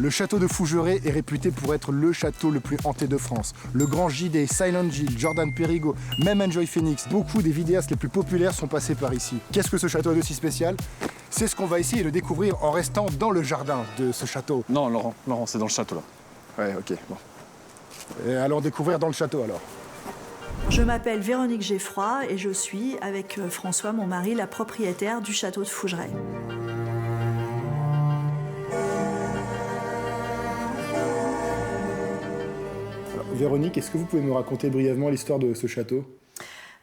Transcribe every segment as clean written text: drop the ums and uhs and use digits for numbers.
Le château de Fougeray est réputé pour être le château le plus hanté de France. Le Grand JD, Silent Hill, Jordan Perrigo, même Enjoy Phoenix, beaucoup des vidéastes les plus populaires sont passés par ici. Qu'est-ce que ce château a de si spécial? C'est ce qu'on va essayer de découvrir en restant dans le jardin de ce château. Non, Laurent, c'est dans le château là. Ouais, ok, bon. Et allons découvrir dans le château alors. Je m'appelle Véronique Geffroy et je suis, avec François, mon mari, la propriétaire du château de Fougeray. Alors, Véronique, est-ce que vous pouvez me raconter brièvement l'histoire de ce château?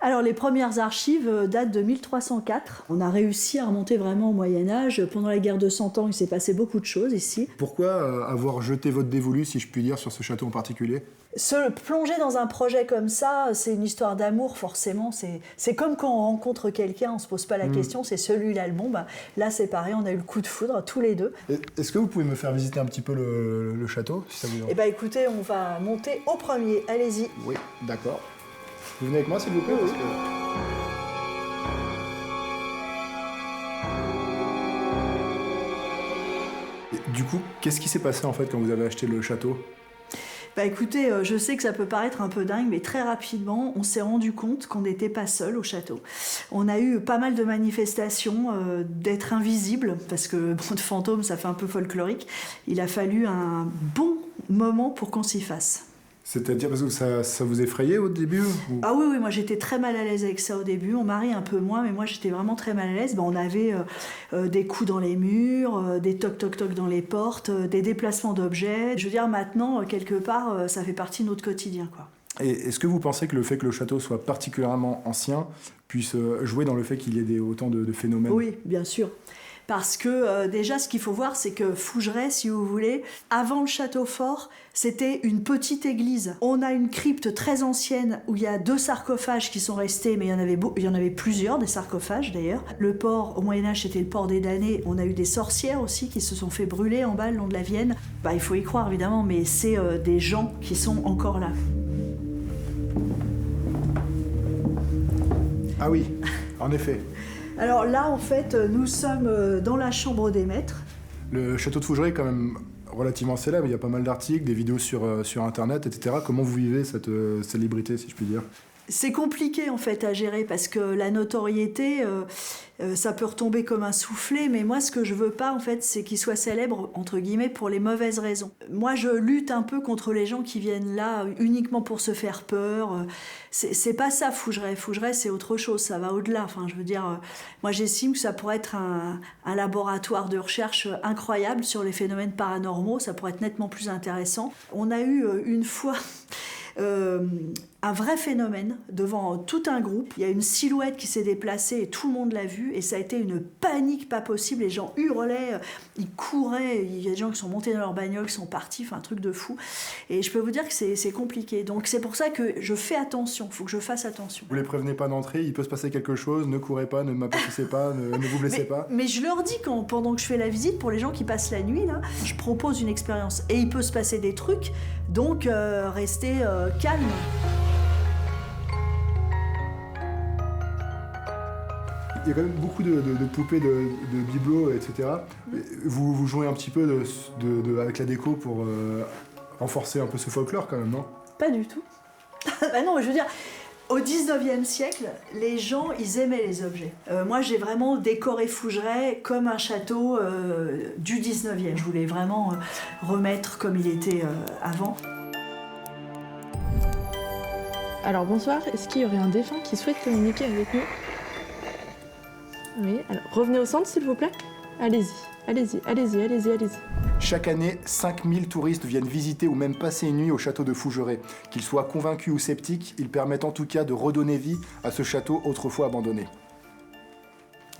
Alors les premières archives datent de 1304. On a réussi à remonter vraiment au Moyen-Âge. Pendant la guerre de 100 ans, il s'est passé beaucoup de choses ici. Pourquoi avoir jeté votre dévolu, si je puis dire, sur ce château en particulier? Se plonger dans un projet comme ça, c'est une histoire d'amour forcément. C'est comme quand on rencontre quelqu'un, on se pose pas la question, c'est celui-là le bon. Là c'est pareil, on a eu le coup de foudre tous les deux. Est-ce que vous pouvez me faire visiter un petit peu le château, si ça vous Eh bien écoutez, on va monter au premier, allez-y. Oui, d'accord. Vous venez avec moi, s'il vous plaît, parce que... Et du coup, qu'est-ce qui s'est passé en fait quand vous avez acheté le château? Bah écoutez, je sais que ça peut paraître un peu dingue, mais très rapidement, on s'est rendu compte qu'on n'était pas seul au château. On a eu pas mal de manifestations d'être invisible, parce que bon, de fantôme, ça fait un peu folklorique. Il a fallu un bon moment pour qu'on s'y fasse. C'est-à-dire parce que ça vous effrayait au début ou... Ah oui, moi j'étais très mal à l'aise avec ça au début. Mon mari un peu moins, mais moi j'étais vraiment très mal à l'aise. On avait des coups dans les murs, des toc-toc-toc dans les portes, des déplacements d'objets. Je veux dire, maintenant, quelque part, ça fait partie de notre quotidien, quoi. Et est-ce que vous pensez que le fait que le château soit particulièrement ancien puisse jouer dans le fait qu'il y ait autant de phénomènes? Oui, bien sûr. Parce que déjà, ce qu'il faut voir, c'est que Fougeray, si vous voulez, avant le château fort, c'était une petite église. On a une crypte très ancienne où il y a 2 sarcophages qui sont restés, mais il y en avait plusieurs, des sarcophages d'ailleurs. Le port, au Moyen-Âge, c'était le port des damnés. On a eu des sorcières aussi qui se sont fait brûler en bas le long de la Vienne. Il faut y croire évidemment, mais c'est des gens qui sont encore là. Ah oui, en effet. Alors là, en fait, nous sommes dans la chambre des maîtres. Le château de Fougeray est quand même relativement célèbre. Il y a pas mal d'articles, des vidéos sur Internet, etc. Comment vous vivez cette célébrité, si je puis dire? C'est compliqué en fait à gérer parce que la notoriété, ça peut retomber comme un soufflet, mais moi ce que je veux pas en fait c'est qu'il soit célèbre entre guillemets pour les mauvaises raisons. Moi je lutte un peu contre les gens qui viennent là uniquement pour se faire peur. C'est pas ça Fougeray. Fougeray c'est autre chose, ça va au-delà. Enfin je veux dire, moi j'estime que ça pourrait être un laboratoire de recherche incroyable sur les phénomènes paranormaux, ça pourrait être nettement plus intéressant. On a eu une fois... un vrai phénomène devant tout un groupe. Il y a une silhouette qui s'est déplacée et tout le monde l'a vu et ça a été une panique pas possible. Les gens hurlaient, ils couraient, il y a des gens qui sont montés dans leur bagnole, qui sont partis, enfin un truc de fou. Et je peux vous dire que c'est compliqué. Donc c'est pour ça que je fais attention, il faut que je fasse attention. Vous les prévenez pas d'entrer, il peut se passer quelque chose, ne courez pas, ne m'applaudissez pas, ne vous blessez pas. Mais je leur dis pendant que je fais la visite, pour les gens qui passent la nuit, là, je propose une expérience. Et il peut se passer des trucs, donc restez calme. Il y a quand même beaucoup de poupées, de bibelots, etc. Vous jouez un petit peu avec la déco pour renforcer un peu ce folklore quand même, non? Pas du tout. Bah non, je veux dire, au 19e siècle, les gens, ils aimaient les objets. Moi, j'ai vraiment décoré Fougeray comme un château du 19e. Je voulais vraiment remettre comme il était avant. Alors bonsoir, est-ce qu'il y aurait un défunt qui souhaite communiquer avec nous? Oui, alors revenez au centre s'il vous plaît. Allez-y, allez-y, allez-y, allez-y, allez-y. Chaque année, 5000 touristes viennent visiter ou même passer une nuit au château de Fougeray. Qu'ils soient convaincus ou sceptiques, ils permettent en tout cas de redonner vie à ce château autrefois abandonné.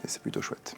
Et c'est plutôt chouette.